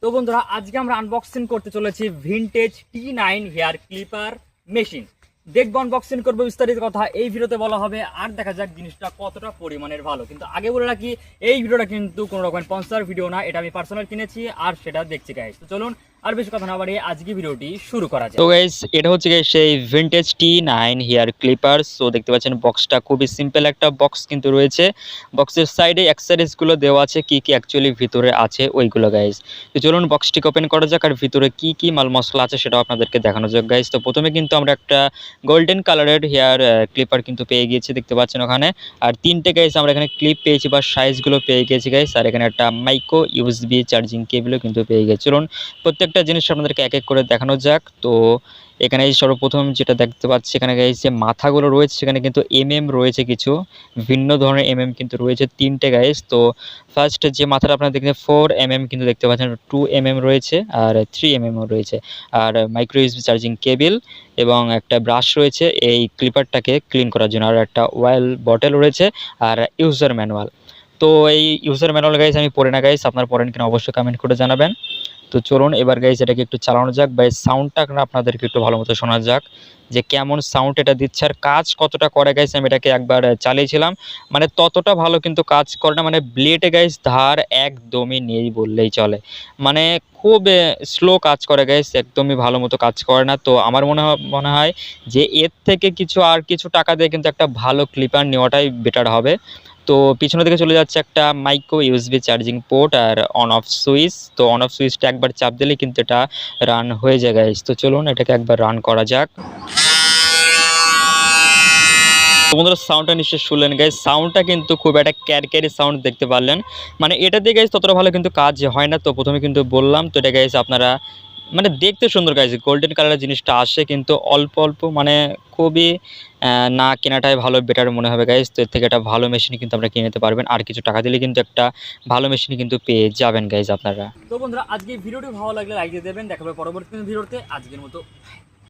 তো বন্ধুরা আজকে আমরা আনবক্সিং করতে চলেছি vintage T9 hair clipper machine. দেখবো আনবক্সিং করবো বিস্তারিত কথা এই ভিডিওতে বলা হবে, আর দেখা যাক জিনিসটা কতটা পরিমাণের ভালো। কিন্তু আগে বলে রাখি এই ভিডিওটা কিন্তু কোনো রকম স্পন্সর ভিডিও না, এটা আমি পার্সোনাল কিনেছি আর সেটা দেখছি গাইস। তো চলুন আর বেশি কথা না বাড়িয়ে আজকে ভিডিওটি শুরু করা যায়। তো গাইস এটা হচ্ছে গাইস সেই vintage T9 hair clipper. So দেখতে পাচ্ছেন বক্সটা খুবই সিম্পল একটা বক্স কিন্তু রয়েছে। বক্সের সাইডে অ্যাক্সেসরিজগুলো দেওয়া আছে, কি কি অ্যাকচুয়ালি ভিতরে আছে ওইগুলো গাইস। তো চলুন বক্সটিকে ওপেন করা যাক আর ভিতরে কি কি মাল মশলা আছে সেটাও আপনাদেরকে দেখানো যাক গাইস। তো প্রথমে কিন্তু আমরা একটা গোল্ডেন কালারের হেয়ার ক্লিপার কিন্তু পেয়ে গিয়েছি, দেখতে পাচ্ছেন ওখানে। আর তিনটে গাইস আমরা এখানে ক্লিপ পেয়েছি বা সাইজগুলো পেয়ে গেছি গাইস। আর এখানে একটা মাইক্রো ইউএসবি চার্জিং কেবলও কিন্তু পেয়ে গেছি। চলুন প্রত্যেকটা জিনিস আপনাদেরকে এক এক করে দেখানো যাক। তো এখানে সর্বপ্রথম যেটা দেখতে পাচ্ছি এখানে গাইস যে মাথাগুলো রয়েছে সেখানে কিন্তু রয়েছে, কিছু ভিন্ন ধরনের কিন্তু রয়েছে তিনটে গাইস। তো ফার্স্ট যে মাথাটা আপনারা দেখছেন 4 কিন্তু দেখতে পাচ্ছেন, 2 রয়েছে আর 3 রয়েছে। আর মাইক্রো ইউএসবি চার্জিং কেবল এবং একটা ব্রাশ রয়েছে এই ক্লিপারটাকে ক্লিন করার জন্য, আর একটা অয়েল বটল রয়েছে আর ইউজার ম্যানুয়াল। তো এই ইউজার ম্যানুয়াল গাইস আমি পড়ে না গাইস, আপনারা পড়েন কিনা অবশ্যই কমেন্ট করে জানাবেন। তো চলুন এবার গাইস এটাকে একটু চালানো যাক বা সাউন্ডটা আপনাদেরকে একটু ভালো মতো শোনা যাক যে কেমন সাউন্ড এটা দিচ্ছে আর কাজ কতটা করে গাইস। আমি এটাকে একবার চালিয়েছিলাম, মানে ততটা ভালো কিন্তু কাজ করে না, মানে ব্লেডে গাইস ধার একদমই নেই বললেই চলে, মানে খুব স্লো কাজ করে গাইস, একদমই ভালো মতো কাজ করে না। তো আমার মনে হয় যে এর থেকে কিছু টাকা দিয়ে কিন্তু একটা ভালো ক্লিপার নেওয়াটাই বেটার হবে। তো পিছনের দিকে চলে যাচ্ছে একটা মাইক্রো ইউএসবি চার্জিং পোর্ট আর অন অফ সুইচ। তো অন অফ সুইচটা একবার চাপ দিলে কিন্তু এটা রান হয়ে যায় গাইস। তো চলুন এটাকে একবার রান করা যাক। তো বন্ধুরা সাউন্ডটা নিশ্চয়ই শুনলেন গাইস, সাউন্ডটা কিন্তু খুব একটা ক্যারক্যারি সাউন্ড দেখতে পারলেন, মানে এটা দিয়ে গাইস ততটা ভালো কিন্তু কাজ হয় না। তো প্রথমে কিন্তু বললাম তো এটা গাইস আপনারা মানে দেখতে সুন্দর গাইস, গোল্ডেন কালারের জিনিসটা আসে কিন্তু অল্প অল্প, মানে খুবই না কেনাটাই ভালো বেটার মনে হবে গাইস। তো এর থেকে একটা ভালো মেশিন কিন্তু আমরা কিনে নিতে পারবেন, আর কিছু টাকা দিলে কিন্তু একটা ভালো মেশিন কিন্তু পেয়ে যাবেন গাইস আপনারা। তো বন্ধুরা আজকে ভিডিওটি ভালো লাগলে লাইক দিয়ে দেবেন, দেখাবে পরবর্তী ভিডিওতে। আজকের মতো